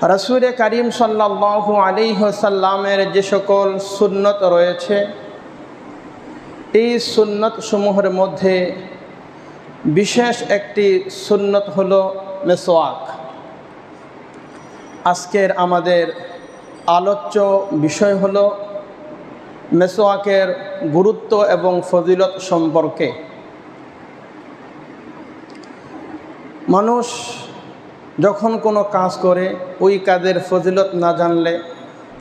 রাসূল করিম সাল্লাল্লাহু আলাইহি ওয়াসাল্লামের যে সকল সুন্নত রয়েছে, এই সুন্নত সমূহের মধ্যে বিশেষ একটি সুন্নত হলো মেসওয়াক। আজকের আমাদের আলোচ্য বিষয় হলো মেসওয়াকের গুরুত্ব এবং ফজিলত সম্পর্কে। মানুষ যখন কোনো কাজ করে, ওই কাজের ফজিলত না জানলে,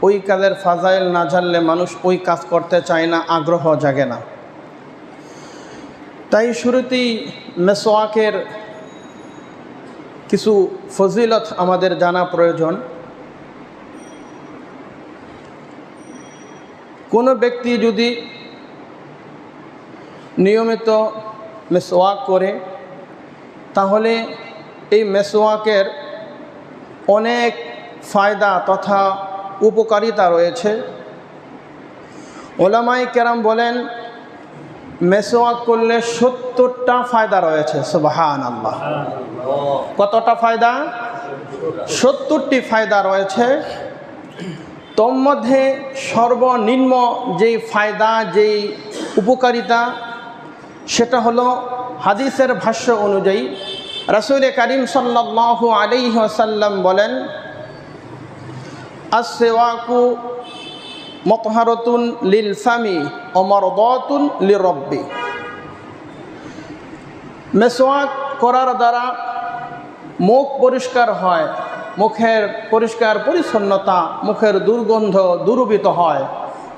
ওই কাজের ফাজাইল না জানলে মানুষ ওই কাজ করতে চায় না, আগ্রহ জাগে না। তাই শুরুতেই মেসওয়াকের কিছু ফজিলত আমাদের জানা প্রয়োজন। কোনো ব্যক্তি যদি নিয়মিত মেসওয়াক করে, তাহলে এই মেসওয়াকের অনেক ফায়দা তথা উপকারিতা রয়েছে। ওলামায়ে কেরাম বলেন, মেসওয়াক করলে 70টা ফায়দা রয়েছে। সুবহানাল্লাহ। কতটা ফায়দা? 70টি ফায়দা রয়েছে। তোর মধ্যে সর্বনিম্ন যেই ফায়দা, যেই উপকারিতা, সেটা হলো হাদিসের ভাষ্য অনুযায়ী রাসূল করিম সাল্লাল্লাহু আলাইহি ওয়াসাল্লাম বলেন, আস-সিওয়াকু মুতহারাতুন লিল ফামি ওয়া মারদাতুন লিরাব্বি। মেসওয়াক করার দ্বারা মুখ পরিষ্কার হয়, মুখের পরিষ্কার পরিচ্ছন্নতা, মুখের দুর্গন্ধ দূরীভূত হয়।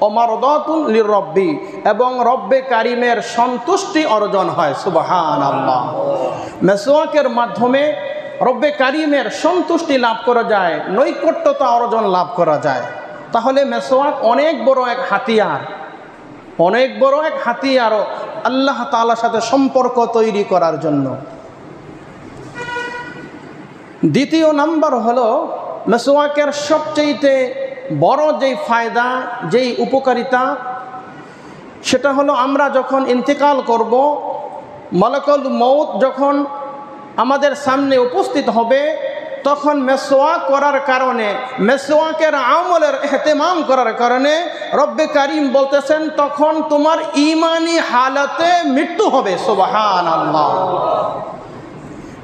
ওয়া মারদাতুন লিরাব্বি, এবং রব্বে কারিমের সন্তুষ্টি অর্জন হয়। সুবহানাল্লাহ। মেসওয়াকের মাধ্যমে রব্বে কারিমের সন্তুষ্টি লাভ করা যায়, নৈকট্যতা অর্জন লাভ করা যায়। তাহলে মেসওয়াক অনেক বড় এক হাতিয়ার, অনেক বড় এক হাতিয়ার আল্লাহ তাআলার সাথে সম্পর্ক তৈরি করার জন্য। দ্বিতীয় নাম্বার হলো মেসওয়াকের সবচেয়ে বড় যেই ফায়দা, যেই উপকারিতা, সেটা হলো আমরা যখন ইন্তেকাল করব, মালাকুল মউত যখন আমাদের সামনে উপস্থিত হবে, তখন মেসওয়াক করার কারণে, মেসওয়াকের আমলের ইহতিমাম করার কারণে রব্বে কারিম বলতেছেন, তখন তোমার ঈমানি হালাতে মৃত্যু হবে। সুবহানাল্লাহ।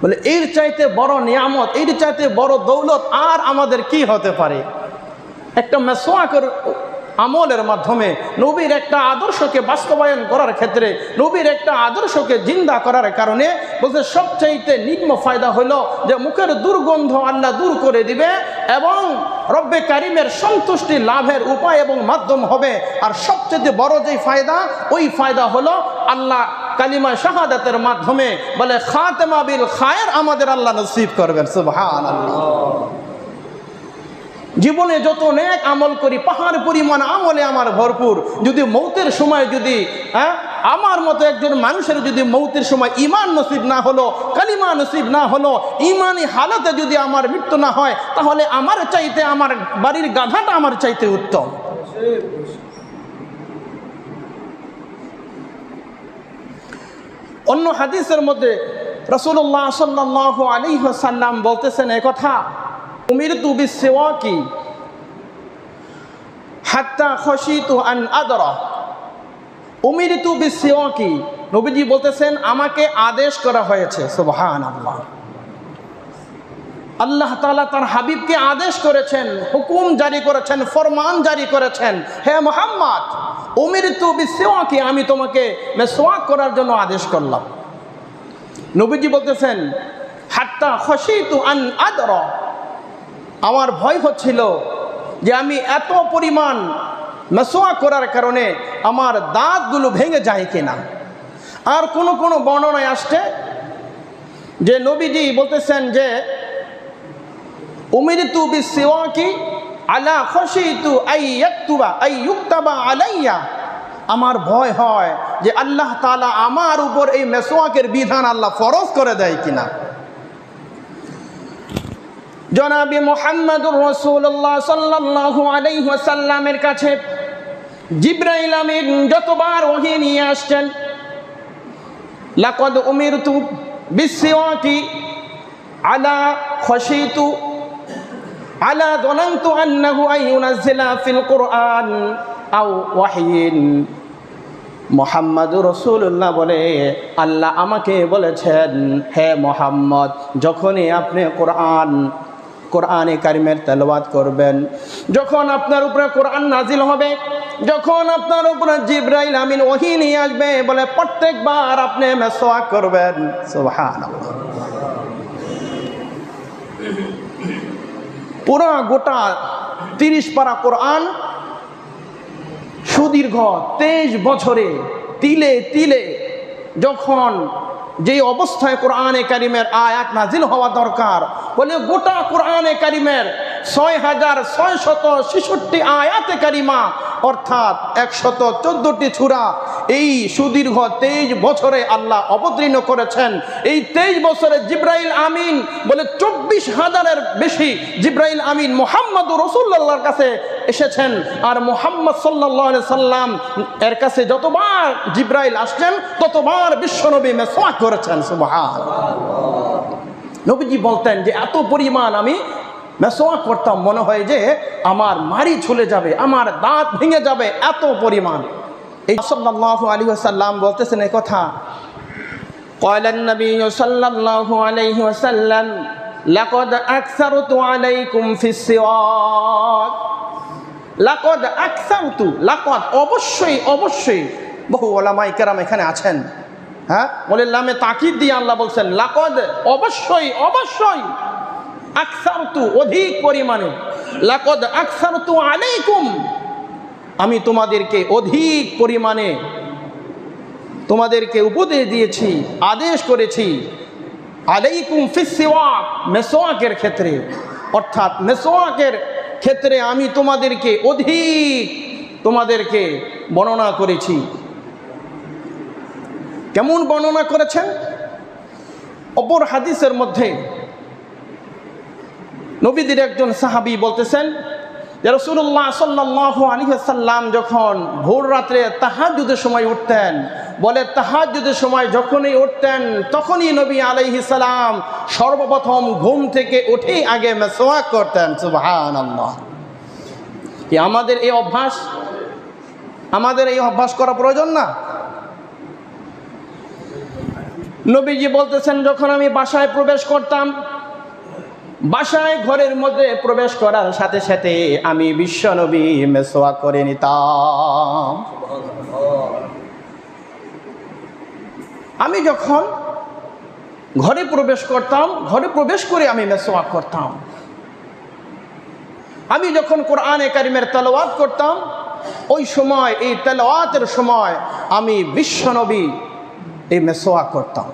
বলে এর চাইতে বড় নিয়ামত, এর চাইতে বড় দৌলত আর আমাদের কি হতে পারে? একটা মেসওয়াকের আমলের মাধ্যমে নবীর একটা আদর্শকে বাস্তবায়ন করার ক্ষেত্রে, নবীর একটা আদর্শকে জিন্দা করার কারণে বলতে সবচাইতে নিম্ন ফায়দা হলো যে মুখের দুর্গন্ধ আল্লাহ দূর করে দিবে এবং রব্বে কারিমের সন্তুষ্টি লাভের উপায় এবং মাধ্যম হবে। আর সবচেয়ে বড় যেই ফায়দা, ওই ফায়দা হলো আল্লাহ কালিমা শাহাদাতের মাধ্যমে বলে খাতেমা বিল খায়ের আমাদের আল্লাহ নসিব করবেন। সুবহানাল্লাহ। জীবনে যত নেক আমল করি, পাহাড় পরিমাণ আমলে আমার ভরপুর, যদি মৌতের সময় যদি আমার মতো একজন মানুষের যদি মৌতের সময় ঈমান নসিব না হলো, কালিমা নসিব না হলো, ঈমানি হালতে যদি আমার মৃত্যু না হয়, তাহলে আমার চাইতে আমার বাড়ির গাধাটা আমার চাইতে উত্তম। অন্য হাদিসের মধ্যে রাসূলুল্লাহ সাল্লাল্লাহু আলাইহি ওয়াসাল্লাম বলতেছেন এই কথা, উমিরতু বিসওয়াকি হাত্তা খাশিতু আন আদরা। উমিরতু বিসওয়াকি, নবীজি বলতেছেন আমাকে আদেশ করা হয়েছে। সুবহানাল্লাহ। আল্লাহ তাআলা তার হাবিবকে আদেশ করেছেন, হুকুম জারি করেছেন, ফরমান জারি করেছেন, হে মুহাম্মদ উমিরতু বিসওয়াকি, আমি তোমাকে মেসওয়াক করার জন্য আদেশ করলাম। নবীজি বলতেছেন হাত্তা খাশিতু আন আদরা, আমার ভয় হচ্ছিল যে আমি এত পরিমাণ মেসওয়াক করার কারণে আমার দাঁতগুলো ভেঙে যায় কিনা। আর কোন কোন বর্ণনায় আসছে যে নবীজি বলতেছেন যে উমিরতু বিসওয়াকি আলা খাশিতু আইয়ুক্তাবা আলাইয়া, আমার ভয় হয় যে আল্লাহ তাআলা আমার উপর এই মেসওয়াকের বিধান আল্লাহ ফরজ করে দেয় কিনা। জনাবে মুহাম্মদুর রাসূলুল্লাহ সাল্লাল্লাহু আলাইহি ওয়াসাল্লামের কাছে জিবরাইল আমিন যতবার ওহী নিয়ে আসছেন, লাকাদ উমিরতু বিসওয়াকি আলা খাশিতু আলা যানানতু আন্নাহু আইয়ুনাজ্জিলা ফিল কুরআন আও ওয়াহয়িন। মুহাম্মাদুর রাসূলুল্লাহ বলে, আল্লাহ আমাকে বলেছেন, হে মুহাম্মদ, যখনই আপনি কোরআনে কারিমের তেলাওয়াত করবেন, যখন আপনার উপরে কোরআন নাজিল হবে, যখন আপনার উপরে জিবরাইল আমিন ওহী নিয়ে আসবে, বলে প্রত্যেকবার আপনি মিসওয়াক করবেন। সুবহানাল্লাহ। পুরো গোটা 30 পারা কোরআন সুদীর্ঘ 23 বছরে তিলে তিলে যখন যে অবস্থায় কোরআনে কারিমের আয়াত নাজিল হওয়া দরকার, বলে গোটা কোরআনে কারিমের 6666 আয়াতে কারিমা, অর্থাৎ 114টি সূরা এই সুদীর্ঘ 23 বছরে আল্লাহ অবতীর্ণ করেছেন। এই 23 বছরে জিবরাইল আমিন বলে 24,000-এর বেশি জিবরাইল আমিন মুহাম্মদুর রাসূলুল্লাহর কাছে এসেছেন। আর মুহাম্মদ সাল্লাল্লাহু আলাইহি সাল্লাম এর কাছে যতবার জিবরাইল আসছেন ততবার বিশ্বনবী মিসওয়াক করেছেন। সুবহানাল্লাহ। নবীজি বলতেন যে এত পরিমাণ আমি মিসওয়াক করতাম, মনে হয় যে আমার মারি চলে যাবে, আমার দাঁত ভেঙে যাবে, এত পরিমাণ। এই সাল্লাল্লাহু আলাইহি ওয়াসাল্লাম বলতেছেন এই কথা, قال النبي صلى الله عليه وسلم لقد أكثرت عليكم في السواك। লাকদ আকসারতু, লাকদ অবশ্যই অবশ্যই, বহু ওলামায়ে কেরাম এখানে আছেন, হ্যাঁ, বলে লামে তাকিদ দিয়ে আল্লাহ বলছেন লাকদ, অবশ্যই অবশ্যই, আকসারতু অধিক পরিমাণে, লাকদ আকসারতু আলাইকুম, আমি তোমাদেরকে অধিক পরিমাণে তোমাদেরকে উপদেশ দিয়েছি, আদেশ করেছি, আলাইকুম ফিস সিওয়াক, মিসওয়াকের ক্ষেত্রে, অর্থাৎ মিসওয়াকের ক্ষেত্রে আমি তোমাদেরকে অধিক বর্ণনা করেছি। কেমন বর্ণনা করেছেন? অপর হাদিসের মধ্যে নবীদের একজন সাহাবী বলতেছেন যে রাসূলুল্লাহ সাল্লাল্লাহু আলাইহি ওয়াসাল্লাম যখন ভোর রাত্রে তাহাজ্জুদের সময় উঠতেন, বলে তাহাজ্জুদের সময় যখনই উঠতেন তখনই নবী আলাইহিস সালাম সর্বপ্রথম ঘুম থেকে উঠেই আগে মিসওয়াক করতেন। সুবহানাল্লাহ। কি আমাদের এই অভ্যাস করা প্রয়োজন না? নবীজি বলতেছেন, যখন আমি বাসায় প্রবেশ করতাম, বাসায় ঘরের মধ্যে প্রবেশ করার সাথে সাথে আমি বিশ্বনবী মিসওয়াক করে নিতাম। আমি যখন ঘরে প্রবেশ করতাম, ঘরে প্রবেশ করে আমি মিসওয়াক করতাম। আমি যখন কোরআনে কারিমের তেলাওয়াত করতাম, ওই সময় এই তেলাওয়াতের সময় আমি বিশ্বনবী এই মিসওয়াক করতাম।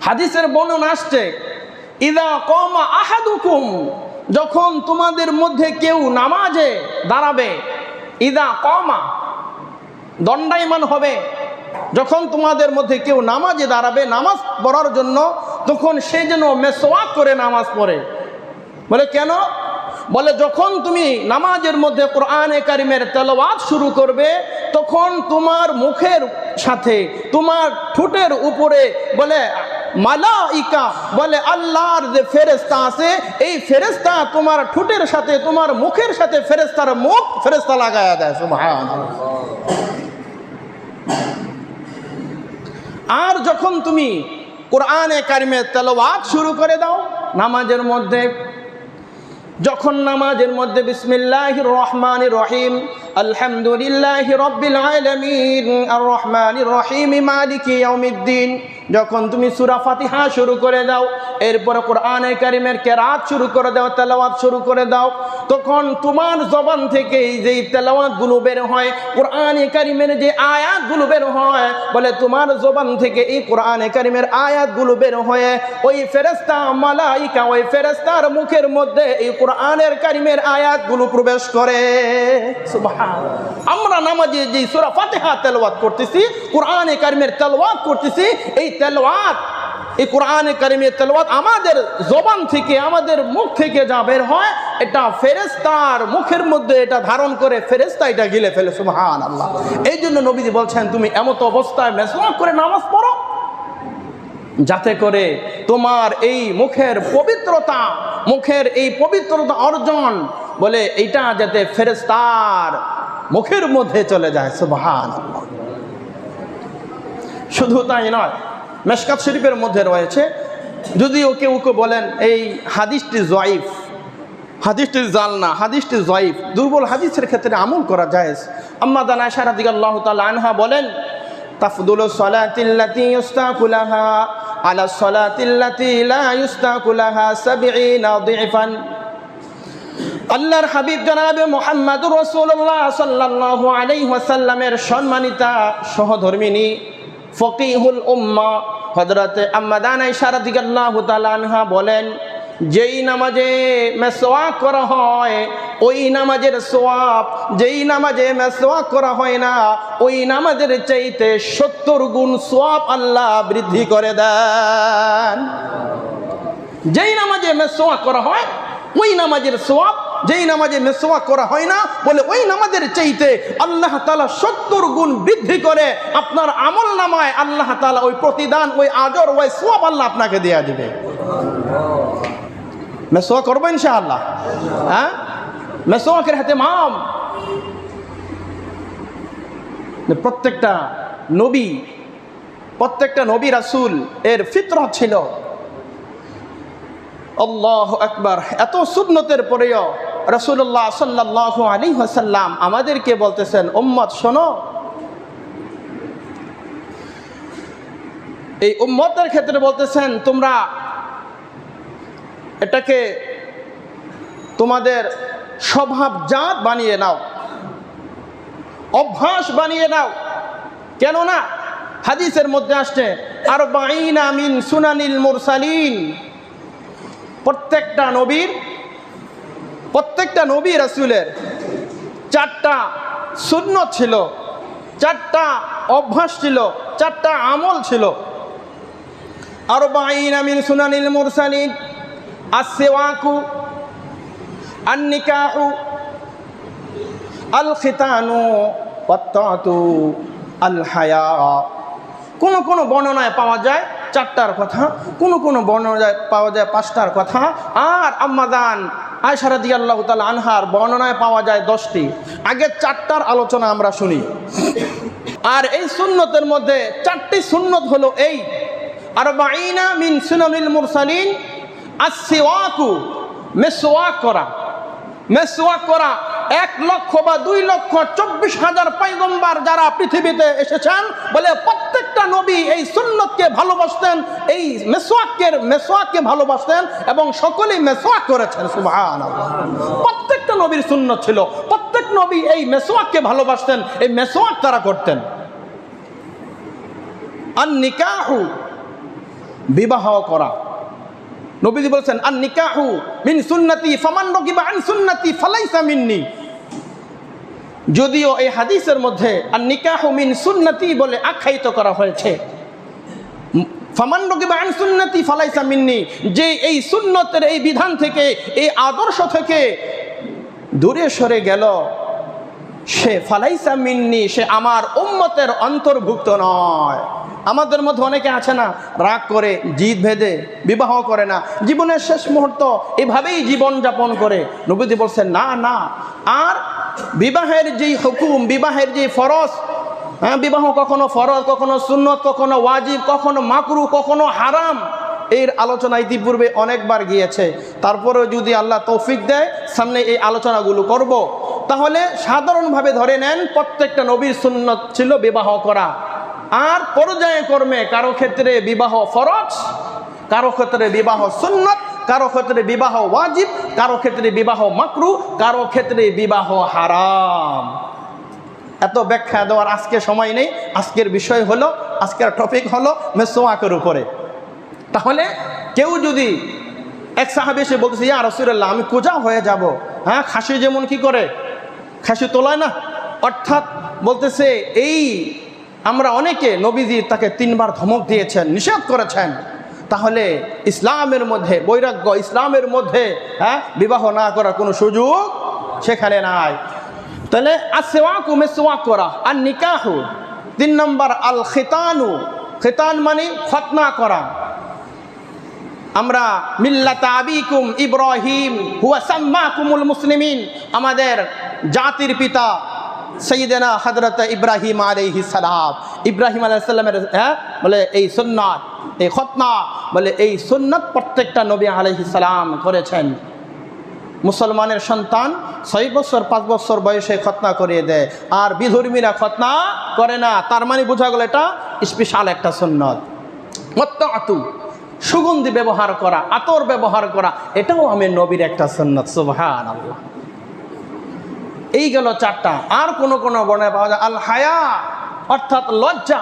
হাদিসের বর্ণনা আসছে, ইদা কামা আহাদুকুম, যখন তোমাদের মধ্যে কেউ নামাজে দাঁড়াবে, ইদা কামা দণ্ডায়মান হবে, যখন তোমাদের মধ্যে কেউ নামাজে দাঁড়াবে নামাজ পড়ার জন্য, তখন সে যেন মিসওয়াক করে নামাজ পড়ে। বলে কেন? বলে যখন তুমি নামাজের মধ্যে কোরআনে কারিমের তেলাওয়াত শুরু করবে, তখন তোমার মুখের সাথে তোমার ঠোঁটের উপরে বলে মালাইকা, বলে আল্লাহর যে ফেরেশতা আছে, এই ফেরেশতা তোমার ঠোঁটের সাথে তোমার মুখের সাথে ফেরেশতা লাগায়া দেয়। সুবহানাল্লাহ। আর যখন তুমি কোরআনে কারিমের তেলাওয়াত শুরু করে দাও নামাজের মধ্যে, যখন নামাজের মধ্যে বিসমিল্লাহির রহমানির রহিম, আলহামদুলিল্লাহি রাব্বিল আলামিন, আর রহমানির রহিম, মালিকি ইয়াউমিদ্দিন, যখন তুমি সূরা ফাতিহা শুরু করে দাও, এরপরে কোরআনে কারিমের কেরাত শুরু করে দাও, তেলাওয়াত শুরু করে দাও, তখন তোমার জবান থেকে যেই তেলাওয়াতগুলো বের হয়, কোরআনে কারিমের যে আয়াতগুলো বের হয়, বলে তোমার জবান থেকে এই কোরআনে কারিমের আয়াতগুলো বের হয়ে ওই ফেরেশতা মালাইকা, ওই ফেরেশতার মুখের মধ্যে এই কোরআনের কারিমের আয়াতগুলো প্রবেশ করে। সুবহানাল্লাহ। আমরা নামাজে যে সূরা ফাতিহা তেলাওয়াত করতেছি, কোরআনে কারিমের তেলাওয়াত করতেছি, এই তেলাওয়াত, এই কোরআনে কারিমের তেলাওয়াত আমাদের জবান থেকে, আমাদের মুখ থেকে যা বের হয়, এটা ফেরেশতার মুখের মধ্যে এটা ধারণ করে ফেরেশতা এটা গিলে ফেলে। সুবহানাল্লাহ। এই জন্য নবীজি বলছেন, তুমি এমত অবস্থায় মিসওয়াক করে নামাজ পড়ো যাতে করে তোমার এই মুখের পবিত্রতা, মুখের এই পবিত্রতা অর্জন, বলে এইটা যাতে ফেরেশতার মুখের মধ্যে চলে যায়। সুবহানাল্লাহ। শুধু তাই নয়, মিশকাত শরীফের মধ্যে রয়েছে, যদিও কেউ কেউ বলেন এই হাদিসটি জয়ীফ, হাদিসটি জাল না, হাদিসটি জয়ীফ, দুর্বল হাদিসের ক্ষেত্রে আমল করা জায়েজ। আম্মা জানা আয়েশা রাদিয়াল্লাহু তাআলা আনহা বলেন, তাফদুলু সালাতিল্লাতী ইউস্তাকু লাহা আলা সালাতিল্লাতী লা ইউস্তাকু লাহা 70 দিফান। আল্লাহর হাবিব জনাবে মুহাম্মদুর রাসূলুল্লাহ সাল্লাল্লাহু আলাইহি ওয়াসাল্লামের সম্মানিতা সহধর্মিনী ফকিহুল উম্মাহ হযরতে আম্মা জানা আয়েশা রাদিয়াল্লাহু তাআলা আনহা বলেন, যেই নামাজে মেসওয়াক করা হয় ওই নামাজের সওয়াব যেই নামাজে মেসওয়াক করা হয় না ওই নামাজের চাইতে 70 গুণ সওয়াব আল্লাহ বৃদ্ধি করে দেন। যেই নামাজে মেসওয়াক করা হয় ওই নামাজের সওয়াব যেই নামাজে মেসওয়াক করা হয় না, বলে ওই নামাজের চাইতে আল্লাহ তাআলা 70 গুণ বৃদ্ধি করে আপনার আমল নামায় আল্লাহ তাআলা ওই প্রতিদান, ওই আজর, ওই সওয়াব আল্লাহ আপনাকে দেয়া দিবে। মেসওয়াক করবো ইনশাআল্লাহ। হ্যাঁ, মেসওয়াকের ইহতিমাম প্রত্যেকটা নবী রাসূল এর ফিতরত ছিল। আল্লাহু আকবার। এত সুন্নতের পরেও রাসূলুল্লাহ সাল্লাল্লাহু আলাইহি ওয়াসাল্লাম আমাদেরকে বলতেছেন, উম্মত শোনো, এই উম্মতের ক্ষেত্রে বলতেছেন তোমরা এটাকে তোমাদের স্বভাবজাত বানিয়ে নাও, অভ্যাস বানিয়ে নাও। কেননা হাদিসের মধ্যে আসছে আরবাঈনা মিন সুনানিল মুরসালিন, প্রত্যেকটা নবী রাসূলের 4টা সুন্নত ছিল, 4টা অভ্যাস ছিল, 4টা আমল ছিল। আরবাঈনা মিন সুনানিল মুরসালিন আসওয়াকু, আন-নিকাহু, আল-খিতানু, ওয়াত-তাআতু, আল-হায়া। কোন কোন বর্ণনায় পাওয়া যায় 4টার কথা, কোন কোন বর্ণনায় পাওয়া যায় 5টার কথা, আর আম্মাজান আয়েশা রাদিয়াল্লাহু তাআলা আনহার বর্ণনায় পাওয়া যায় 10টি। আগে 4টার আলোচনা আমরা শুনি। আর এই সুন্নতের মধ্যে 4টি সুন্নত হলো এই আরবাঈনা মিন সুনানিল মুরসালিন আসওয়াকু, মেসওয়াক করা। 1 লক্ষ বা 2 লক্ষ 24,000 পয়গম্বর যারা পৃথিবীতে এসেছেন, বলে প্রত্যেকটা নবী এই সুন্নতকে ভালোবাসতেন, এই মেসওয়াককে ভালোবাসতেন এবং সকলেই মেসওয়াক করেছেন। সুবহানাল্লাহ। প্রত্যেকটা নবীর সুন্নত ছিল, প্রত্যেক নবী এই মেসওয়াককে ভালোবাসতেন, এই মেসওয়াক তারা করতেন। আন-নিকাহু, বিবাহ করা। নবীজি বলেছেন আন-নিকাহু মিন সুন্নতি ফামান রাগিবা আন সুন্নতি ফালাইসা মিন্নি। যদিও এই হাদিসের মধ্যে আন-নিকাহু মিন সুন্নতি বলে আখ্যায়িত করা হয়েছে, ফামান রাগিবা আন সুন্নতি ফালাইসা মিন্নি, যে এই সুন্নতের এই বিধান থেকে, এই আদর্শ থেকে দূরে সরে গেল, সে ফালাইসা মিন্নি, সে আমার উম্মতের অন্তর্ভুক্ত নয়। আমাদের মধ্যে অনেকে আছে না, রাগ করে, জিদ ভেদে বিবাহ করে না, জীবনের শেষ মুহূর্ত এভাবেই জীবন যাপন করে। নবীজি বলছেন না না। আর বিবাহের যেই হুকুম, বিবাহের যে ফরজ, বিবাহ কখনো ফরজ, কখনো সুন্নত, কখনো ওয়াজিব, কখনো মাকরু, কখনো হারাম, এর আলোচনা ইতিপূর্বে অনেকবার গিয়েছে। তারপরেও যদি আল্লাহ তৌফিক দেয় সামনে এই আলোচনাগুলো করব, তাহলে সাধারণভাবে ধরে নেন প্রত্যেকটা নবীর সুন্নত ছিল বিবাহ করা। আর পর্যায়ক্রমে কারো ক্ষেত্রে বিবাহ ফরজ, কারো ক্ষেত্রে বিবাহ সুন্নত, কারো ক্ষেত্রে বিবাহ ওয়াজিব, কারো ক্ষেত্রে বিবাহ মাকরু, কারো ক্ষেত্রে বিবাহ হারাম। এত ব্যাখ্যা দেওয়ার আজকে সময় নেই। আজকের বিষয় হলো, আজকের টপিক হলো মেসওয়াকের উপরে। তাহলে কেউ যদি, এক সাহাবী এসে বলতেছে, ইয়া রাসূলুল্লাহ, আমি কোজা হয়ে যাব। হ্যাঁ, খাসি যেমন কি করে, খাসি তোলায় না, অর্থাৎ বলতেছে এই আমরা অনেকে, নবীজি তাকে 3 বার ধমক দিয়েছেন, নিষেধ করেছেন। তাহলে ইসলামের মধ্যে বৈরাগ্য, ইসলামের মধ্যে বিবাহ না করার কোনো সুযোগ সেখানে নাই। তাহলে আসওয়াকু, মেসওয়াক করা। আর নিকাহু 3 নম্বর, আল খিতানু, খিতান মানে খতনা করা। আমরা মিল্লাতা আবিকুম ইব্রাহিম হুয়া সাম্মাকুমুল মুসলিমিন, আমাদের জাতির পিতা সাইয়েদেনা হযরত ইব্রাহিম আলাইহিস সালাম, ইব্রাহিম আলাইহিস সালামের বলে এই সুন্নাত, এই খতনা, বলে এই সুন্নাত প্রত্যেকটা নবী আলাইহিস সালাম করেছেন। মুসলমানের সন্তান 6 বছর 5 বছর বয়সে খতনা করিয়ে দেয়, আর বিধর্মীরা খতনা করে না। তার মানে বোঝা গেল এটা স্পেশাল একটা সুন্নত। মুত্তাআতু, সুগন্ধি ব্যবহার করা, আতর ব্যবহার করা, এটাও আমি নবীর একটা সুন্নত। সুবহানাল্লাহ। এই গেল 4টা। আর কোন বর্ণনায় পাওয়া যায় আল হায়া, অর্থাৎ লজ্জা।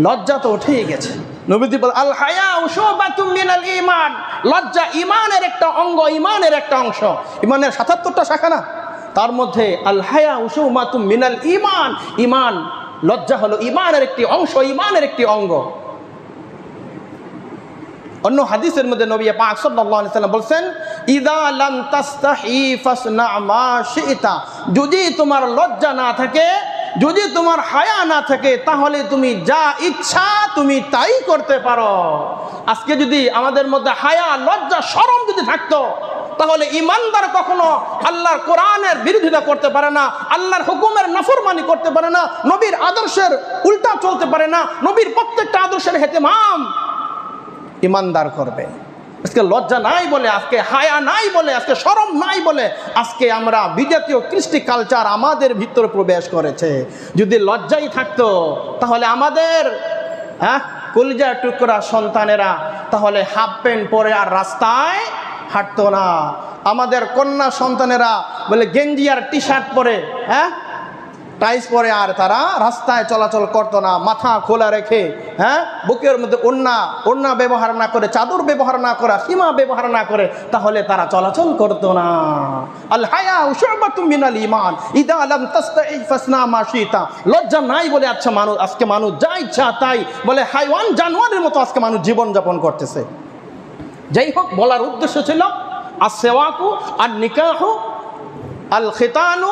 লজ্জা তো উঠেই গেছে। নবীজি বলেন আল হায়া শুবাতুম মিনাল ঈমান, লজ্জা ঈমানের একটা অঙ্গ, ঈমানের একটা অংশ। ঈমানের 77টা শাখা না, তার মধ্যে আল হায়া শুবাতুম মিনাল ঈমান, ঈমান, লজ্জা হলো ঈমানের একটি অংশ, ঈমানের একটি অঙ্গ। অন্য হাদিসের মধ্যে নবী পাক সাল্লাল্লাহু আলাইহি সাল্লাম বলেন ইযা লাম তাস্তাহি ফাসনা মা শিতা, যদি তোমার লজ্জা না থাকে, যদি তোমার হায়া না থাকে, তাহলে তুমি যা ইচ্ছা তুমি তাই করতে পারো। আজকে যদি আমাদের মধ্যে হায়া, লজ্জা, শরম যদি থাকতো, তাহলে ইমানদার কখনো আল্লাহর কোরআনের বিরোধিতা করতে পারে না, আল্লাহর হুকুমের নাফরমানি করতে পারে না, নবীর আদর্শের উল্টা চলতে পারে না, নবীর প্রত্যেকটা আদর্শের হেতেমাম ইমানদার করবে। আজকে লজ্জা নাই বলে, আজকে হায়া নাই বলে, আজকে শরম নাই বলে, আজকে আমরা বিজাতীয় কৃষ্টি কালচার আমাদের ভিতরে প্রবেশ করেছে। যদি লজ্জাই থাকতো, তাহলে আমাদের কলিজার টুকরা সন্তানেরা তাহলে হাফ প্যান্ট পরে আর রাস্তায় হাঁটতো না। আমাদের কন্যা সন্তানেরা বলে গেঞ্জি আর টি শার্ট পরে, টাইস পরে আর তারা রাস্তায় চলাচল করতো না। মাথা খোলা রেখে, বুকের মধ্যে ওড়না ব্যবহার না করে, চাদর ব্যবহার না করে, সীমা ব্যবহার না করে, তাহলে তারা চলাচল করতো না। আল হায়া শুবাতুম মিনাল ঈমান ইযা লাম তাস্তাহি ফাসনা মা শিতা। লজ্জা নাই বলে আচ্ছা আজকে মানুষ যা ইচ্ছা তাই বলে, হাইওয়ান জানোয়ারের মতো আজকে মানুষ জীবন যাপন করতেছে। যাই হোক, বলার উদ্দেশ্য ছিল আসওয়াকু, আন নিকাহু, আল খিতানু,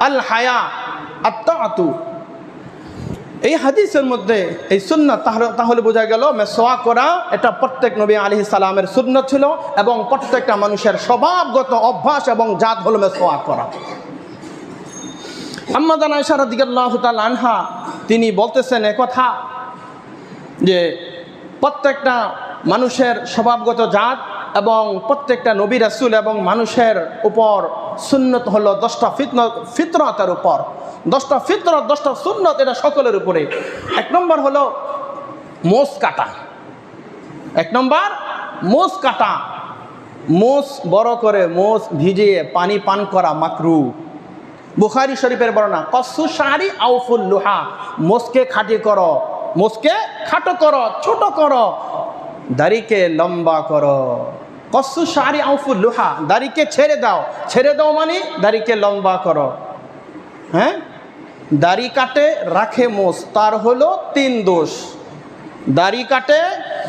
আল হায়া, আত্তাআতু। এই হাদিসের মধ্যে এই সুন্নাত, তাহলে বোঝা গেল মেসওয়াক করা এটা প্রত্যেক নবী আলাইহিস সালামের সুন্নাত ছিল, এবং প্রত্যেকটা মানুষের স্বভাবগত অভ্যাস এবং জাত হলো মেসওয়াক করা। আম্মা জান আয়েশা রাদিয়াল্লাহু তাআলা আনহা তিনি বলতেছেন একথা যে প্রত্যেকটা মানুষের স্বভাবগত জাত এবং প্রত্যেকটা নবী রাসূল এবং মানুষের উপর সুন্নত হলো 10টা ফিতরতের উপর। 10টা ফিতরত, 10টা সুন্নত, এটা সকলের উপরে। 1 নম্বর হলো মোষ কাটা। 1 নম্বর মোষ কাটা। মোষ বড় করে, মোষ ভিজিয়ে পানি পান করা মাকরু। বুখারী শরীফের বর্ণনা, কসু শারি আউফুল লুহা, মোষকে খাঁটি করো, মোষকে খাটো করো, ছোট করো, দাড়িকে লম্বা করো। কসু শারি আউফুল লুহা, দাড়িকে ছেড়ে দাও। ছেড়ে দাও মানে দাড়িকে লম্বা করো। দাড়ি কাটে রাখে মোষ, তার হলো 3 দোষ। দাড়ি কাটে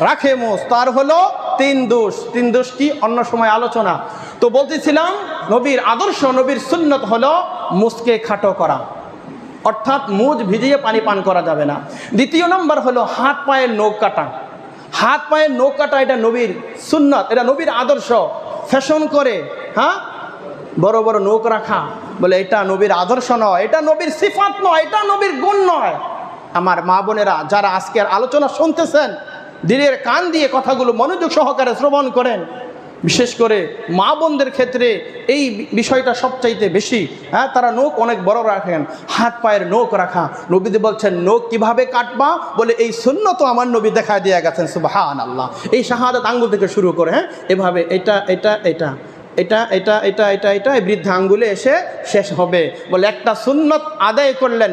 রাখে মোষ, তার হলো 3 দোষ। 3 দোষ কি অন্য সময় আলোচনা। তো বলতেছিলাম নবীর আদর্শ, নবীর সুন্নত হলো মোষকে খাটো করা, অর্থাৎ মুজ ভিজিয়ে পানি পান করা যাবে না। 2 নম্বর হলো হাত পায়ের নখ কাটা। হাত পায়ের নখ কাটা এটা নবীর সুন্নত, এটা নবীর আদর্শ। ফ্যাশন করে বড় বড় নখ রাখা, বলে এটা নবীর আদর্শ নয়, এটা নবীর সিফাত নয়, এটা নবীর গুণ নয়। আমার মা বোনেরা যারা আজকের আলোচনা শুনতেছেন, দিনের কান দিয়ে কথাগুলো মনোযোগ সহকারে শ্রবণ করেন। বিশেষ করে মা বোনদের ক্ষেত্রে এই বিষয়টা সবচাইতে বেশি। তারা নখ অনেক বড় রাখেন, হাত পায়ের নখ রাখা। নবীজি বলছেন নখ কিভাবে কাটবা, বলে এই সুন্নত আমার নবী দেখা দিয়ে গেছেন। সুবহানাল্লাহ। এই শাহাদাত আঙ্গুল থেকে শুরু করে এভাবে এটা এটা এটা এটা এটা এটা এটা এটা বৃদ্ধা আঙ্গুলে এসে শেষ হবে। বলে একটা সুন্নত আদায় করলেন,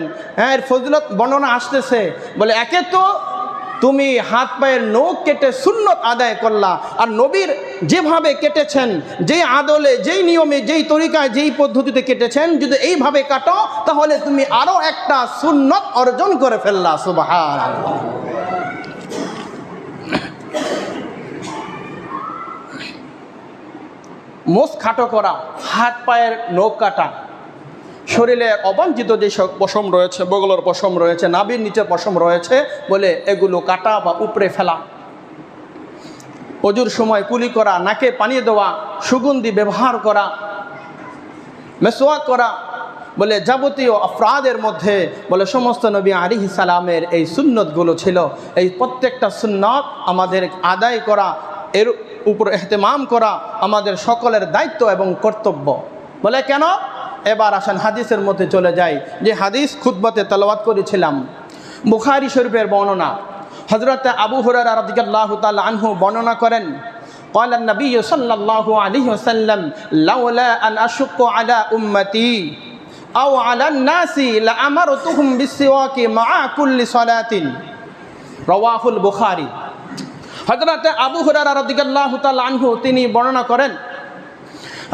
এর ফজিলত বর্ণনা আসতেছে। বলে একে তো তুমি হাত পায়ের নখ কেটে সুন্নত আদায় করলা, আর নবীর যেভাবে কেটেছেন, যেই আদলে, যেই নিয়মে, যেই তরিকায়, যেই পদ্ধতিতে কেটেছেন, যদি এইভাবে কাটো তাহলে তুমি আরো একটা সুন্নত অর্জন করে ফেললা। সুবহানাল্লাহ। মোষ খাটো করা, হাত পায়ের নখ কাটা, শরীরের অবাঞ্ছিত যেসব পশম রয়েছে, বগলের পশম রয়েছে, নাভির নিচে পশম রয়েছে, বলে এগুলো কাটা বা উপড়ে ফেলা। অজুর সময় কুলি করা, নাকে পানি দেওয়া, সুগন্ধি ব্যবহার করা, মেসওয়াক করা, বলে যাবতীয় অপরাধের মধ্যে বলে সমস্ত নবী আলাইহিস সালামের এই সুন্নতগুলো ছিল। এই প্রত্যেকটা সুন্নত আমাদের আদায় করা, এর উপর ইহতিমাম করা আমাদের সকলের দায়িত্ব এবং কর্তব্য। বলে কেন? এবার আসেন হাদিসের মধ্যে চলে যাই, যে হাদিস খুতবাতে তেলাওয়াত করেছিলাম, বুখারী শরীফের বর্ণনা। হযরত আবু হুরায়রা রাদিয়াল্লাহু তাআলা আনহু বর্ণনা করেন, قال النبي صلى الله عليه وسلم لولا أن أشق على أمتي أو على الناس لأمرتهم بالسواك مع كل صلاة رواه البخاري। হযরত আবু হুরায়রা রাদিয়াল্লাহু তাআলা আনহু তিনি বর্ণনা করেন,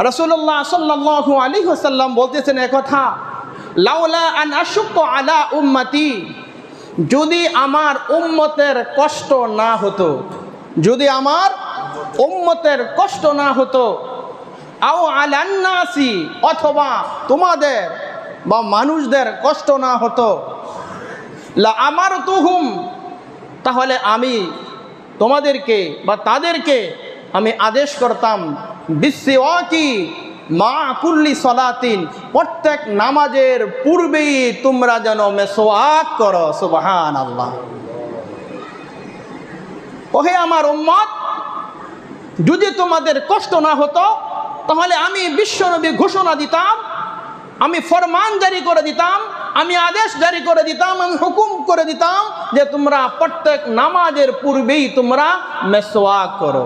রাসূলুল্লাহ সাল্লাল্লাহু আলাইহি ওয়াসাল্লাম বলতেছেন একথা, লাউলা আন আশুক্কু আলা উম্মতি, যদি আমার উম্মতের কষ্ট না হতো, যদি আমার উম্মতের কষ্ট না হতো, আও আলান নাসি, অথবা তোমাদের বা মানুষদের কষ্ট না হতো, লা আমারতুহুম, তাহলে আমি তোমাদেরকে বা তাদেরকে আমি আদেশ করতাম, বিসওয়াকি মা কুল্লি সালাতিন, প্রত্যেক নামাজের পূর্বেই তোমরা যেন মেসওয়াক করো। সুবহানাল্লাহ। ওহে আমার উম্মত, যদি তোমাদের কষ্ট না হতো তাহলে আমি বিশ্বনবী ঘোষণা দিতাম, আমি ফরমান জারি করে দিতাম, আমি আদেশ জারি করে দিতাম, আমি হুকুম করে দিতাম যে তোমরা প্রত্যেক নামাজের পূর্বেই তোমরা মেসওয়াক করো।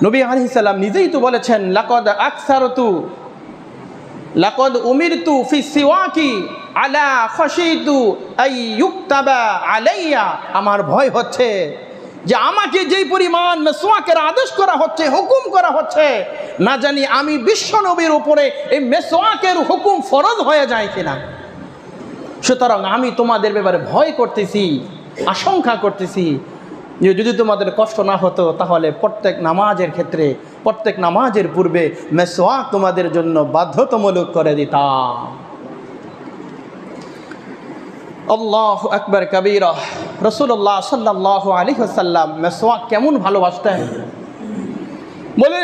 নবী আলাইহিস সালাম নিজেই তো বলেছেন, লাকাদ উমিরতু ফি সিওয়াকি আলা খাশিতু আই ইউকতাবা আলাইয়া, আমার ভয় হচ্ছে যে আমাকে যেই পরিমাণ মেসওয়াকের আদেশ করা হচ্ছে, হুকুম করা হচ্ছে, না জানি আমি বিশ্ব নবীর উপরে এই মেসওয়াকের হুকুম ফরজ হয়ে যায় কিনা। সুতরাং আমি তোমাদের ব্যাপারে ভয় করতেছি, আশঙ্কা করতেছি যে যদি তোমাদের কষ্ট না হতো তাহলে প্রত্যেক নামাজের ক্ষেত্রে, প্রত্যেক নামাজের পূর্বে মেসওয়াক তোমাদের জন্য বাধ্যতামূলক করে দিতাম। আল্লাহু আকবার কাবীরা। রাসূলুল্লাহ সাল্লাল্লাহু আলাইহি ওয়াসাল্লাম মেসওয়াক কেমন ভালোবাসতেন, বলে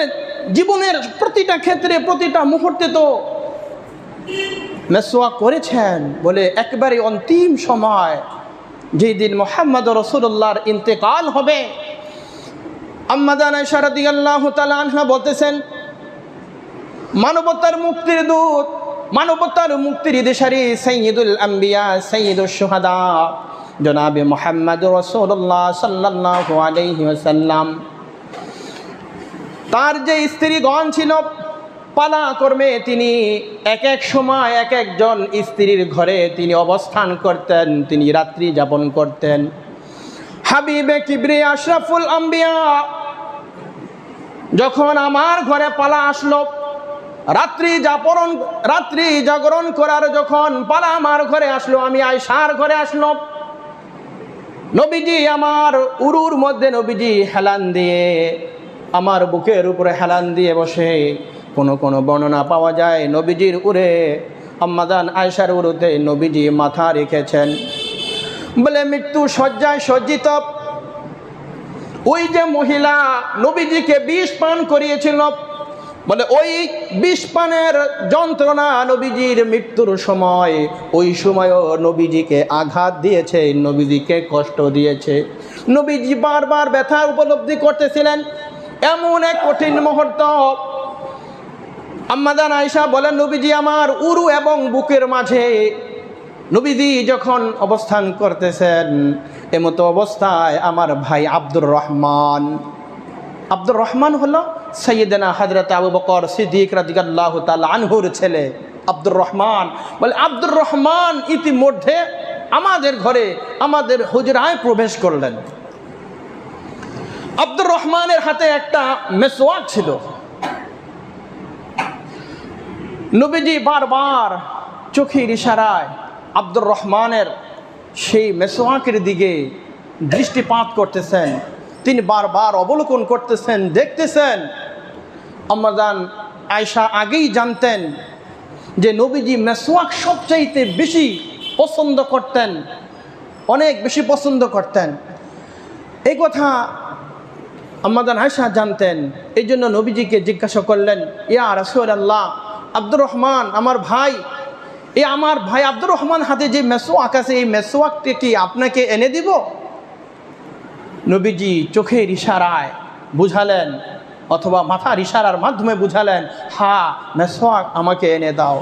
জীবনের প্রতিটা ক্ষেত্রে, প্রতিটা মুহূর্তে তো মেসওয়াক করেছেন। বলে একবারে অন্তিম সময়, যেই দিন মুহাম্মদ রাসূলুল্লাহর ইন্তেকাল হবে, আম্মা জান আয়েশা রাদিয়াল্লাহু তাআলা আনহা বলতেছেন, মানবতার মুক্তির দূত, মানবতার মুক্তির দিশারি সাইয়্যিদুল আম্বিয়া, সাইয়্যিদুশ শুহাদা জনাবে মুহাম্মদ রাসূলুল্লাহ সাল্লাল্লাহু আলাইহি ওয়াসাল্লাম, তার যে স্ত্রীগণ ছিল পালা কর্মে, তিনি এক এক সময় এক একজন স্ত্রীর ঘরে তিনি অবস্থান করতেন, তিনি রাত্রি যাপন করতেন। হাবিবে কিবরিয়া আশরাফুল আম্বিয়া যখন আমার ঘরে পালা আসলো, রাত্রি জাগরণ করার যখন পালা আমার ঘরে আসলো, আমি আয়েশার ঘরে আসলো, নবীজি আমার উরুর মধ্যে নবীজি হেলান দিয়ে, আমার বুকের উপরে হেলান দিয়ে বসে। কোনো বর্ণনা পাওয়া যায় নবীজির উরে, আম্মা জান আয়েশার উরুতে নবীজি মাথা রেখেছেন। বলে মৃত্যু শয্যায় সজ্জিত ওই যে মহিলা নবীজিকে বিষ পান করিয়েছিল, বলে ওই বিষ পানের যন্ত্রণা নবীজির মৃত্যুর সময়, ওই সময়ও নবীজিকে আঘাত দিয়েছে, নবীজিকে কষ্ট দিয়েছে। নবীজি বারবার ব্যথা উপলব্ধি করতেছিলেন। এমন এক কঠিন মুহূর্ত, আম্মা জান আয়েশা বলেন, নবীজি আমার উরু এবং বুকের মাঝে নবীজি যখন অবস্থান করতেছেন, এমতো অবস্থায় আমার ভাই আব্দুর রহমান হলো সাইয়েদনা হযরত আবু বকর সিদ্দিক রাদিয়াল্লাহু তাআলা আনহুর ছেলে আব্দুর রহমান। বলে আব্দুর রহমান ইতিমধ্যে আমাদের ঘরে, আমাদের হুজরায় প্রবেশ করলেন। আব্দুর রহমানের হাতে একটা মেসওয়াক ছিল। নবীজি বারবার চোখের ইশারায় আব্দুর রহমানের সেই মেসওয়াকের দিকে দৃষ্টিপাত করতেছেন, তিনি বারবার অবলোকন করতেছেন, দেখতেছেন। আম্মা জান আয়েশা আগেই জানতেন যে নবীজি মেসওয়াক সবচাইতে বেশি পছন্দ করতেন, অনেক বেশি পছন্দ করতেন। এই কথা আম্মা জান আয়েশা জানতেন। এই জন্য নবীজিকে জিজ্ঞাসা করলেন, ইয়া রাসূলুল্লাহ, আব্দুর রহমান আমার ভাই, আমার ভাই আব্দুর রহমান হাতে যে মেসওয়াক আছে, এই মেসওয়াকটি কি আপনাকে এনে দিব? নবীজি চোখের ইশারায় বুঝালেন অথবা মাথার ইশারার মাধ্যমে বুঝালেন, হ্যাঁ মেসওয়াক আমাকে এনে দাও।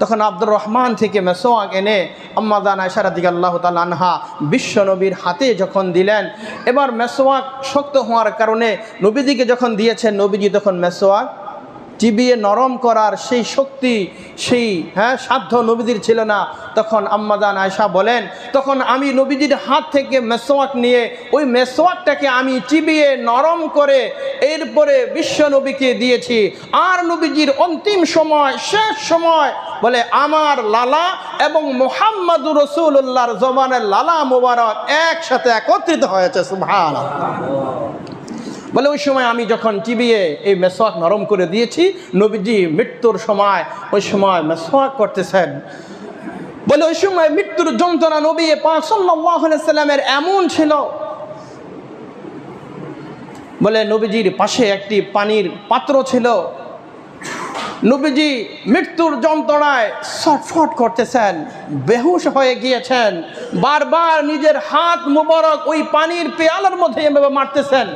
তখন আব্দুর রহমান থেকে মেসওয়াক এনে আম্মা জান আয়েশা রাদিয়াল্লাহু তাআলা আনহা বিশ্ব নবীর হাতে যখন দিলেন, এবার মেসওয়াক শক্ত হওয়ার কারণে নবীজিকে যখন দিয়েছেন, নবীজি তখন মেসওয়াক চিবিয়ে নরম করার সেই শক্তি, সেই সাধ্য নবীজির ছিল না। তখন আম্মা জান আয়েশা বলেন, তখন আমি নবীজির হাত থেকে মেসওয়াক নিয়ে ওই মেসওয়াকটাকে আমি চিবিয়ে নরম করে এরপরে বিশ্ব নবীকে দিয়েছি। আর নবীজির অন্তিম সময়, শেষ সময় বলে আমার লালা এবং মুহাম্মাদুর রাসূলুল্লাহর জবানের লালা মোবারক একসাথে একত্রিত হয়েছে। সুবহানাল্লাহ। বলে ওই সময় আমি যখন চিবিয়ে এই মেসওয়াক নরম করে দিয়েছি, নবীজি মৃত্যুর সময় ওই সময় মেসওয়াক করতেছেন। বলে ওই সময় মৃত্যুর যন্ত্রণা নবী পাক সাল্লাল্লাহু আলাইহি সাল্লামের এমন ছিল, বলে নবীজির পাশে একটি পানির পাত্র ছিল। নবীজি মৃত্যুর যন্ত্রণায় ছটফট করতেছেন, বেহুশ হয়ে গিয়েছেন, বারবার নিজের হাত মুবারক ওই পানির পেয়ালার মধ্যে এভাবে মারতেছেন,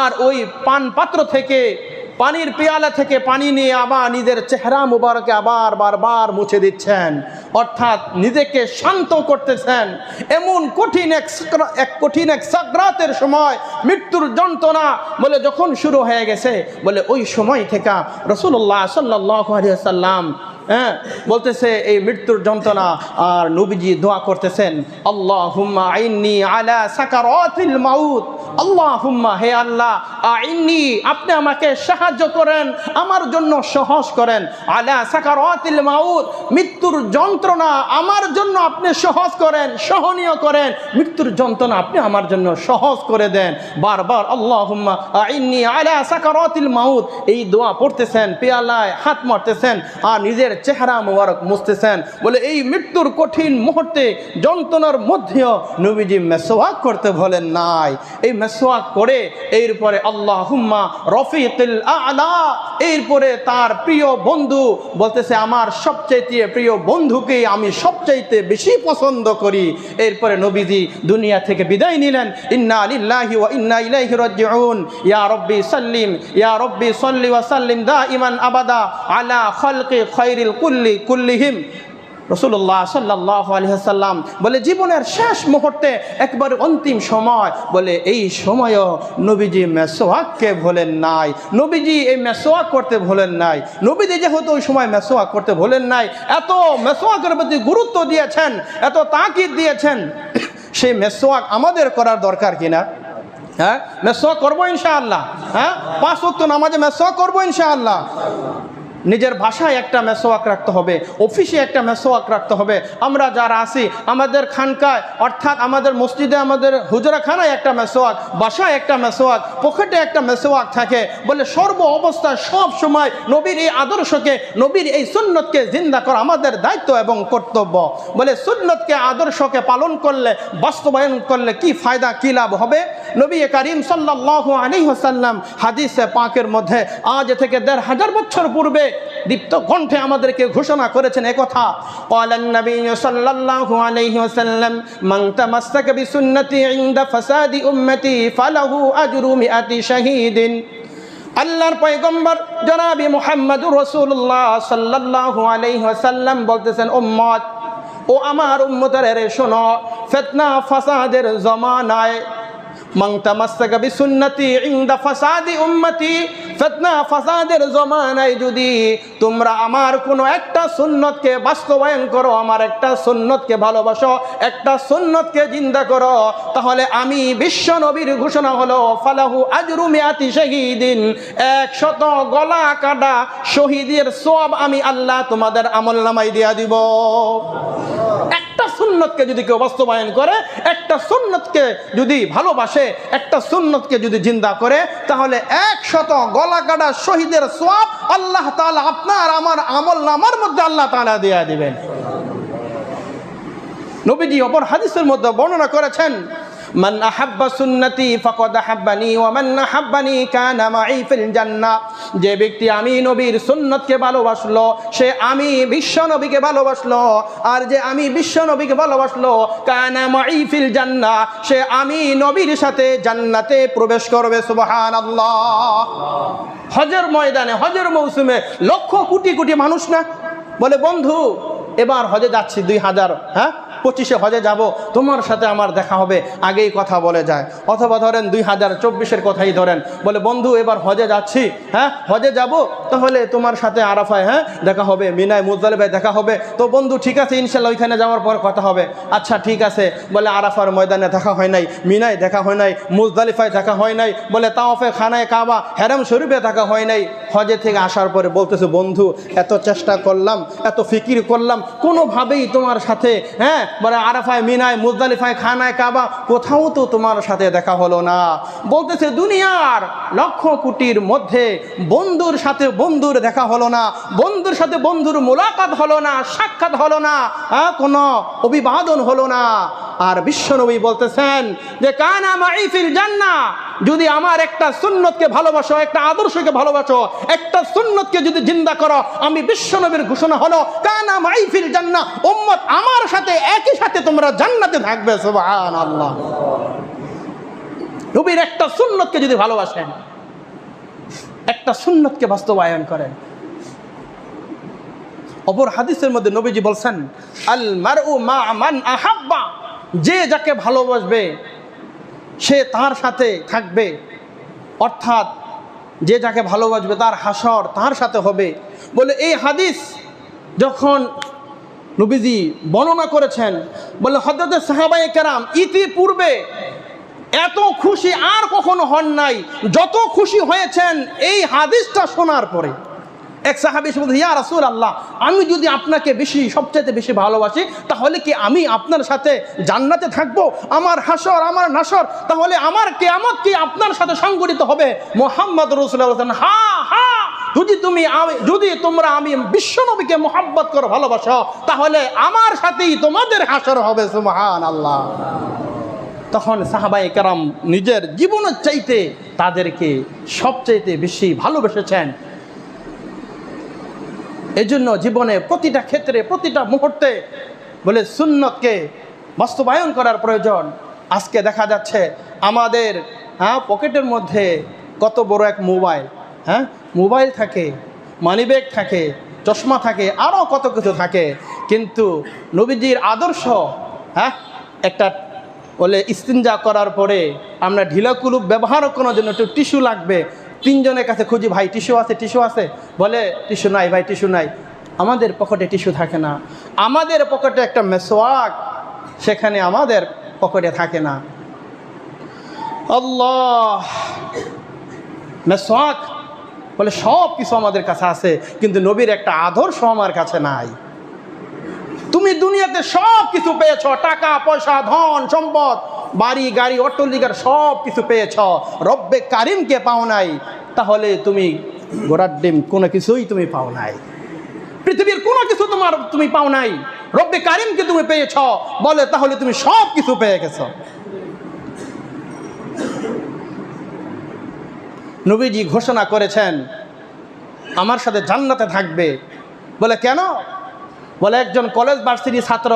আর ওই পান পাত্র থেকে, পানির পেয়ালা থেকে পানি নিয়ে আবার নিজের চেহারা মুবারকে আবার বারবার মুছে দিচ্ছেন, অর্থাৎ নিজেকে শান্ত করতেছেন। এমন কঠিন এক সাকরাতের সময়, মৃত্যুর যন্ত্রণা বলে যখন শুরু হয়ে গেছে, বলে ওই সময় থেকে রাসূলুল্লাহ সাল্লাল্লাহু আলাইহি ওয়াসাল্লাম বলতেছে এই মৃত্যুর যন্ত্রণা, আর নবীজি দোয়া করতেছেন, আল্লাহুম্মা আইন্নি আলা সাকারাতিল মাউত, আল্লাহুম্মা হে আল্লাহ, আইন্নি আপনি আমাকে সাহায্য করেন, আমার জন্য সহজ করেন, আলা সাকারাতিল মাউত মৃত্যুর যন্ত্রণা আমার জন্য আপনি সহজ করেন, সহনীয় করেন, মৃত্যুর যন্ত্রণা আপনি আমার জন্য সহজ করে দেন। বারবার আল্লাহুম্মা আইন্নি আলা সাকারাতিল মাউত এই দোয়া পড়তেছেন, পেয়ালায় হাত মারতেছেন আর নিজের চেহারা মোবারক মুছতেছেন। বলে এই মৃত্যুর কঠিন মুহূর্তে যন্ত্রণার মধ্যেও নবীজি মেসওয়াক করতে ভুলেন নাই। এই মেসওয়াক করে এরপরে আল্লাহুম্মা রফিকুল আ'লা, এরপরে তার প্রিয় বন্ধু বলতেছে আমার সবচাইতে প্রিয় বন্ধুকে আমি সবচাইতে বেশি পছন্দ করি। এরপরে নবীজি দুনিয়া থেকে বিদায় নিলেন। ইন্না লিল্লাহি ওয়া ইন্না ইলাইহি রাজিউন। ইয়া রব্বি সাল্লিম, ইয়া রব্বি সাল্লি ওয়া সাল্লিম দাইমান আবাদা আলা খালকি খায়রিল কুল্লিহিম। রাসূলুল্লাহ সাল্লাল্লাহু আলাইহি ওয়াসাল্লাম বলে জীবনের শেষ মুহূর্তে একবার অন্তিম সময়, বলে এই সময়ও নবীজি মেসওয়াককে ভুলেন নাই, নবীজি এই মেসওয়াক করতে ভুলেন নাই। নবীজি যেহেতু ওই সময় মেসওয়াক করতে ভুলেন নাই, এত মেসওয়াকের প্রতি গুরুত্ব দিয়েছেন, এত তাকিদ দিয়েছেন, সেই মেসওয়াক আমাদের করার দরকার কিনা? হ্যাঁ, মেসওয়াক করবো ইনশাআল্লাহ। হ্যাঁ, 5 ওয়াক্ত নামাজে মেসওয়াক করবো ইনশাআল্লাহ। নিজের ভাষায় একটা মেসওয়াক রাখতে হবে, অফিসে একটা মেসওয়াক রাখতে হবে। আমরা যারা আছি আমাদের খানকায়, অর্থাৎ আমাদের মসজিদে, আমাদের হুজরাখানায় একটা মেসওয়াক, বাসায় একটা মেসওয়াক, পকেটে একটা মেসওয়াক থাকে। বলে সর্ব অবস্থায় সব সময় নবীর এই আদর্শকে, নবীর এই সুন্নতকে জিন্দা করা আমাদের দায়িত্ব এবং কর্তব্য। বলে সুন্নতকে, আদর্শকে পালন করলে, বাস্তবায়ন করলে কি ফায়দা, কি লাভ হবে? নবী করিম সাল্লাল্লাহু আলাইহি ওয়াসাল্লাম হাদিসে পাকের মধ্যে আজ থেকে ১৫০০ বছর পূর্বে দীপ্ত কণ্ঠে আমাদেরকে ঘোষণা করেছেন একথা, ক্বালান নবী সাল্লাল্লাহু আলাইহি ওয়াসাল্লাম মান তামাসসাকা বিসুন্নতি ইনদা ফাসাদি উম্মতি ফালাহু আজরু মিআতি শাহীদিন। আল্লাহর পয়গম্বর জনাবি মুহাম্মদুর রাসূলুল্লাহ সাল্লাল্লাহু আলাইহি ওয়াসাল্লাম বলতেছেন, উম্মত, ও আমার উম্মতেরা শোনো, ফিতনা ফাসাদের জমানায় মান তামাসসাকা বিসুন্নতি ইনদা ফাসাদি উম্মতি, ফিতনা ফাসাদের জমানায় যদি তোমরা আমার কোনো একটা সুন্নতকে বাস্তবায়ন করো, আমার একটা সুন্নতকে ভালোবাসো, একটা সুন্নতকে জিন্দা করো, তাহলে আমি বিশ্ব নবীর ঘোষণা হলো ফালাহু আজরু মিআতি শাহীদিন, 100 গলা কাটা শহীদের সওয়াব আমি আল্লাহ তোমাদের আমলনামায় দিয়া দিব। একটা সুন্নতকে যদি কেউ বাস্তবায়ন করে, একটা সুন্নতকে যদি ভালোবাসে, একটা সুন্নতকে যদি জিন্দা করে, তাহলে 100 গলা কাটা শহীদের সওয়াব আল্লাহ তাআলা আপনার আমার আমলনামার মধ্যে আল্লাহ তাআলা দিয়ে দিবেন। নবীজি অপর হাদিসের মধ্যে বর্ণনা করেছেন, মান আহাব্বা সুন্নতি ফাকাদ আহাব্বানি ওয়া মান আহাব্বানি কানা মাই ফিল জান্নাহ। যে ব্যক্তি আমি নবীর সুন্নতকে ভালোবাসলো সে আমি বিশ্ব নবীকে ভালোবাসলো, আর যে আমি বিশ্ব নবীকে ভালোবাসলো কানা মাই ফিল জান্নাহ, সে আমি নবীর সাথে জান্নাতে প্রবেশ করবে। সুবহানাল্লাহ। হজের ময়দানে, হজের মৌসুমে লক্ষ কোটি কোটি মানুষ না বলে, বন্ধু এবার হজে যাচ্ছি 2025 হজে যাব, তোমার সাথে আমার দেখা হবে, আগেই কথা বলে যায়। অথবা ধরেন 2024 কথাই ধরেন, বলে বন্ধু এবার হজে যাচ্ছি, হজে যাব, তাহলে তোমার সাথে আরাফায় দেখা হবে, মিনায় মুজদালিফায় দেখা হবে। তো বন্ধু ঠিক আছে ইনশাল্লাহ ওইখানে যাওয়ার পর কথা হবে। আচ্ছা ঠিক আছে, বলে আরাফার ময়দানে দেখা হয় নাই, মিনায় দেখা হয় নাই, মুজদালিফায় দেখা হয় নাই, বলে তাওয়াফে খানায় কাবা হেরাম শরীফে দেখা হয় নাই। হজে থেকে আসার পরে বলতেছে, বন্ধু এত চেষ্টা করলাম, এত ফিকির করলাম, কোনোভাবেই তোমার সাথে বলে আরাফায় মিনায় মুজদালিফায় খানায় কাবা কোথাও তো তোমার সাথে দেখা হলো না। বলতেছে দুনিয়ার লক্ষ কোটির মধ্যে বন্ধুর সাথে বন্ধুর দেখা হলো না, বন্ধুর সাথে বন্ধুর মোলাকাত হলো না, সাক্ষাৎ হলো না, কোনো অভিবাদন হলো না। আর বিশ্বনবী বলতেছেন যে কানা মাই ফিল জান্নাহ, যদি আমার একটা সুন্নতকে ভালোবাসো, একটা আদর্শকে ভালোবাসো, একটা সুন্নতকে যদি জিন্দা করো, আমি বিশ্বনবীর ঘোষণা হলো কানা মাই ফিল জান্নাহ, উম্মত আমার সাথে একই সাথে তোমরা জান্নাতে থাকবে। সুবহানাল্লাহ। নবীর একটা সুন্নতকে যদি ভালোবাসেন, একটা সুন্নতকে বাস্তবায়ন করেন। অপর হাদিসের মধ্যে নবীজি বলছেন আল মারউ মা মান আহাব্বা, যে যাকে ভালোবাসবে সে তার সাথে থাকবে, অর্থাৎ যে যাকে ভালোবাসবে তার হাসর তার সাথে হবে। বলে এই হাদিস যখন নবীজি বর্ণনা করেছেন, বলে হযরত সাহাবায়ে কেরাম ইতিপূর্বে এত খুশি আর কখনো হন নাই যত খুশি হয়েছেন এই হাদিসটা শোনার পরে। এক সাহাবী এসে বলছে, ইয়া রাসূলুল্লাহ, আমি যদি আপনাকে সবচেয়ে বেশি ভালোবাসি তাহলে কি আমি আপনার সাথে জান্নাতে থাকবো? আমার হাসর আমার নাসর, তাহলে আমার কিয়ামত কি আপনার সাথে সংগঠিত হবে? মুহাম্মদ রাসূলুল্লাহ বলেন, হ্যাঁ হ্যাঁ, যদি তোমরা আমি বিশ্বনবীকে মুহাব্বত করো, ভালোবাসো, তাহলে আমার সাথেই তোমাদের হাসর হবে। সুবহানাল্লাহ। তখন সাহাবায়ে কেরাম নিজের জীবনের চাইতে তাদেরকে সবচাইতে বেশি ভালোবেসেছেন। এজন্য জীবনে প্রতিটা ক্ষেত্রে প্রতিটা মুহূর্তে বলে সুন্নতকে বাস্তবায়ন করার প্রয়োজন। আজকে দেখা যাচ্ছে আমাদের পকেটের মধ্যে কত বড় এক মোবাইল থাকে, মানিব্যাগ থাকে, চশমা থাকে, আরও কত কিছু থাকে, কিন্তু নবীজির আদর্শ একটা বলে ইস্তিনজা করার পরে আমরা ঢিলা কুলুপ ব্যবহার করার জন্য একটু টিস্যু লাগবে, তিনজনের কাছে খুঁজি, ভাই টিস্যু আছে, টিস্যু আছে, বলে টিস্যু নাই ভাই, টিস্যু নাই। আমাদের পকেটে টিস্যু থাকে না, আমাদের পকেটে একটা মেসওয়াক সেখানে আমাদের পকেটে থাকে না। আল্লাহ, মেসওয়াক বলে সব কিছু আমাদের কাছে আছে, কিন্তু নবীর একটা আদর্শ আমার কাছে নাই। তুমি দুনিয়াতে সব কিছু পেয়েছ, টাকা পয়সা ধন সম্পদ বাড়ি গাড়ি অট্টালিকার সব কিছু পেয়েছ, রব্বে কারিমকে পাও নাই, তাহলে তুমি গোড়ার ডিম কোনো কিছুই তুমি পাও নাই, পৃথিবীর কোনো কিছু তুমি পাও নাই, রব্বে কারিমকে তুমি পেয়েছ, বলে তাহলে তুমি সব কিছু পেয়ে গেছ। নবীজি ঘোষণা করেছেন আমার সাথে জান্নাতে থাকবে। বলে কেন? বলে একজন কলেজ ভার্সিটির ছাত্র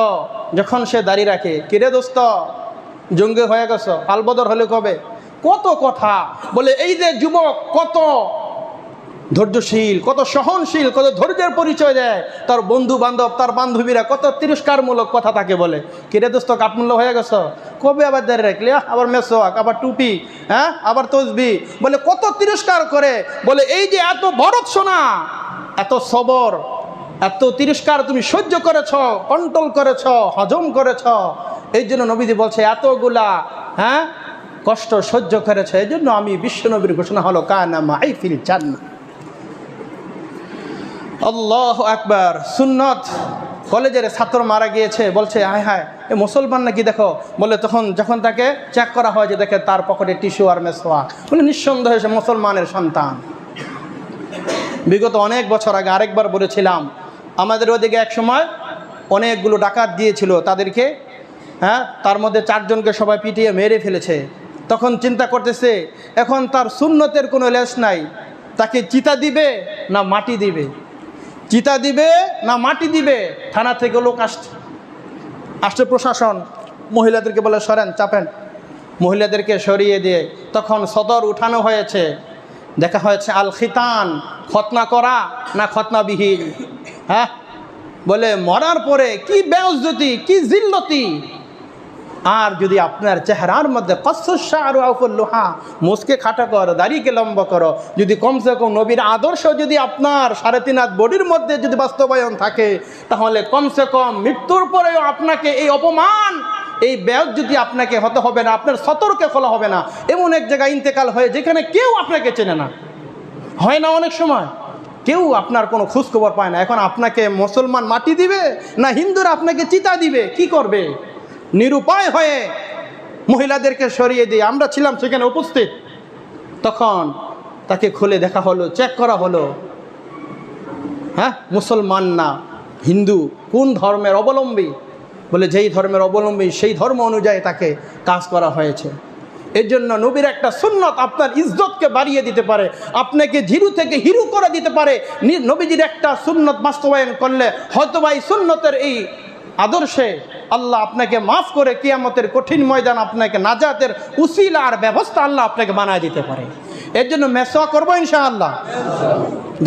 যখন সে দাঁড়িয়ে রাখে, কিরে দোস্ত জঙ্গি হয়ে গেছ, আলবদর হলে কবে, কত কথা বলে। এই যে যুবক কত ধৈর্যশীল, কত সহনশীল, কত ধৈর্যের পরিচয় দেয়, তার বন্ধু বান্ধব তার বান্ধবীরা কত তিরস্কারমূলক কথা তাকে বলে, কিরে দোস্ত কাঠমূল্য হয়ে গেছ, কবে আবার দাঁড়িয়ে রাখলি, আবার মেসওয়াক, আবার টুপি, আবার তসবি, বলে কত তিরস্কার করে। বলে এই যে এত ভর্ৎসনা, এত সবর, এত তিরস্কার তুমি সহ্য করেছ, কন্ট্রোল করেছ, হজম করেছ, এই জন্য নবীজি বলছে এতগুলা কষ্ট সহ্য করেছে, এই জন্য আমি বিশ্বনবীর ঘোষণা হলো কানা মাই ফিল জান্নাহ। আল্লাহু আকবার। সুন্নত কলেজের ছাত্র মারা গিয়েছে, বলছে হায় হায় এ মুসলমান নাকি দেখো, বলে তখন যখন তাকে চেক করা হয় যে দেখে তার পকেটে টিস্যু আর মেসওয়াক, বলে নিঃসন্দেহে সে মুসলমানের সন্তান। বিগত অনেক বছর আগে আরেকবার বলেছিলাম, আমাদের ওদিকে এক সময় অনেকগুলো ডাকাত দিয়েছিল, তাদেরকে হ্যাঁ, তার মধ্যে 4 জনকে সবাই পিটিয়ে মেরে ফেলেছে। তখন চিন্তা করতেছে এখন তার সুন্নতের কোনো লেশ নাই, তাকে চিতা দিবে না মাটি দিবে, চিতা দিবে না মাটি দিবে। থানা থেকে লোক আসছে প্রশাসন, মহিলাদেরকে বলে সরেন, চাপেন। মহিলাদেরকে সরিয়ে দিয়ে তখন সদর উঠানো হয়েছে, দেখা হয়েছে আল খিতান, খতনা করা না খতনাবিহীন। হ্যাঁ, বলে মরার পরে কি বেউজ্জতি, কি জিল্লতি। আর যদি আপনার চেহারার মধ্যে লোহা, মুসকে খাটা করো, দাড়িকে লম্বা করো, যদি কমসে কম নবীর আদর্শ যদি আপনার 3.5 হাত বডির মধ্যে যদি বাস্তবায়ন থাকে, তাহলে কমসে কম মৃত্যুর পরেও আপনাকে এই অপমান, এই বেউজ্জতি আপনাকে হতে হবে না, আপনার সতর্কে খোলা হবে না। এমন এক জায়গায় ইন্তেকাল হয়ে যেখানে কেউ আপনাকে চেনে না, হয় না অনেক সময়, কেউ আপনার কোনো খোঁজখবর পায় না। এখন আপনাকে মুসলমান মাটি দিবে না হিন্দুরা আপনাকে চিতা দিবে, কি করবে? নিরুপায় হয়ে মহিলাদেরকে সরিয়ে দিয়ে আমরা ছিলাম সেখানে উপস্থিত। তখন তাকে খুলে দেখা হলো, চেক করা হলো, হ্যাঁ মুসলমান না হিন্দু, কোন ধর্মের অবলম্বী। বলে যেই ধর্মের অবলম্বী সেই ধর্ম অনুযায়ী তাকে কাজ করা হয়েছে। এর জন্য নবীর একটা সুন্নত আপনার ইজ্জতকে বাড়িয়ে দিতে পারে, আপনাকে জিরু থেকে হিরু করে দিতে পারে। নবীজির একটা সুন্নত বাস্তবায়ন করলে হয়তোবা এই সুন্নতের এই আদর্শে আল্লাহ আপনাকে মাফ করে কিয়ামতের কঠিন ময়দান আপনাকে নাজাতের উসিলা আর ব্যবস্থা আল্লাহ আপনাকে বানায় দিতে পারে। এর জন্য মেসওয়াক করবো ইনশাআল্লাহ।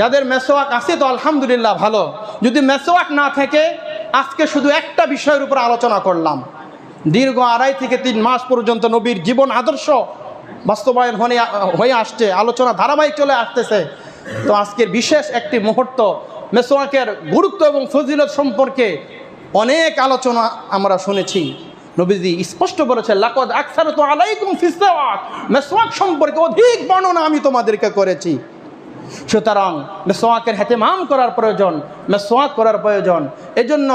যাদের মেসওয়াক আছে তো আলহামদুলিল্লাহ ভালো, যদি মেসওয়াক না থাকে, আজকে শুধু একটা বিষয়ের উপর আলোচনা করলাম। দীর্ঘ 2.5 থেকে 3 মাস পর্যন্ত নবীর জীবন আদর্শ বাস্তবায়ন হয়ে আসছে, আলোচনা ধারাবাহিক চলে আসতেছে। তো আজকের বিশেষ একটি মুহূর্ত, মেসওয়াকের গুরুত্ব এবং ফজিলত সম্পর্কে অনেক আলোচনা আমরা শুনেছি। নবীজি স্পষ্ট বলেছে, লাকাদ আকসারতু আলাইকুম ফিস সিওয়াক, মেসওয়াক সম্পর্কে অধিক বর্ণনা আমি তোমাদেরকে করেছি। সুতরাং মেসওয়াকের হেতেমাম করার প্রয়োজন, মেসওয়াক করার প্রয়োজন। এজন্য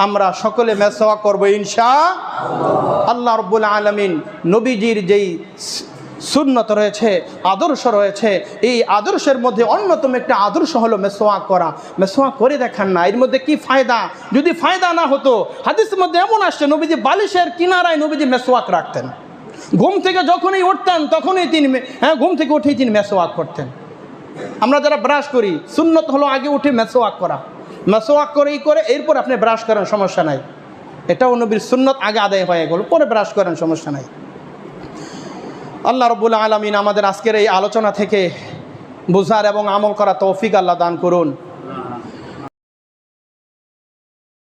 আমরা সকলে মেসওয়াক করব ইনশাআল্লাহ। আল্লাহ রাব্বুল আলামিন নবীজির যেই সুন্নত রয়েছে, আদর্শ রয়েছে, এই আদর্শের মধ্যে অন্যতম একটা আদর্শ হলো মেসওয়াক করা। মেসওয়াক করে দেখান না, এর মধ্যে কি ফায়দা? যদি ফায়দা না হতো, হাদিসের মধ্যে এমন আসছে নবীজি বালিশের কিনারায় নবীজি মেসওয়াক রাখতেন। ঘুম থেকে যখনই উঠতেন তখনই তিনি ঘুম থেকে উঠেই তিনি মেসওয়াক করতেন। আমরা যারা ব্রাশ করি, সুন্নত হলো আগে উঠে মেসওয়াক করা, মেসওয়াক করেই করে এরপর আপনি ব্রাশ করেন, সমস্যা নাই। এটাও নবীর সুন্নত, আগে আদায় হয়ে গেল, পরে ব্রাশ করেন, সমস্যা নাই। আল্লাহ রাব্বুল আলামিন আমাদের আজকের এই আলোচনা থেকে বুঝার এবং আমল করা তৌফিক আল্লাহ দান করুন।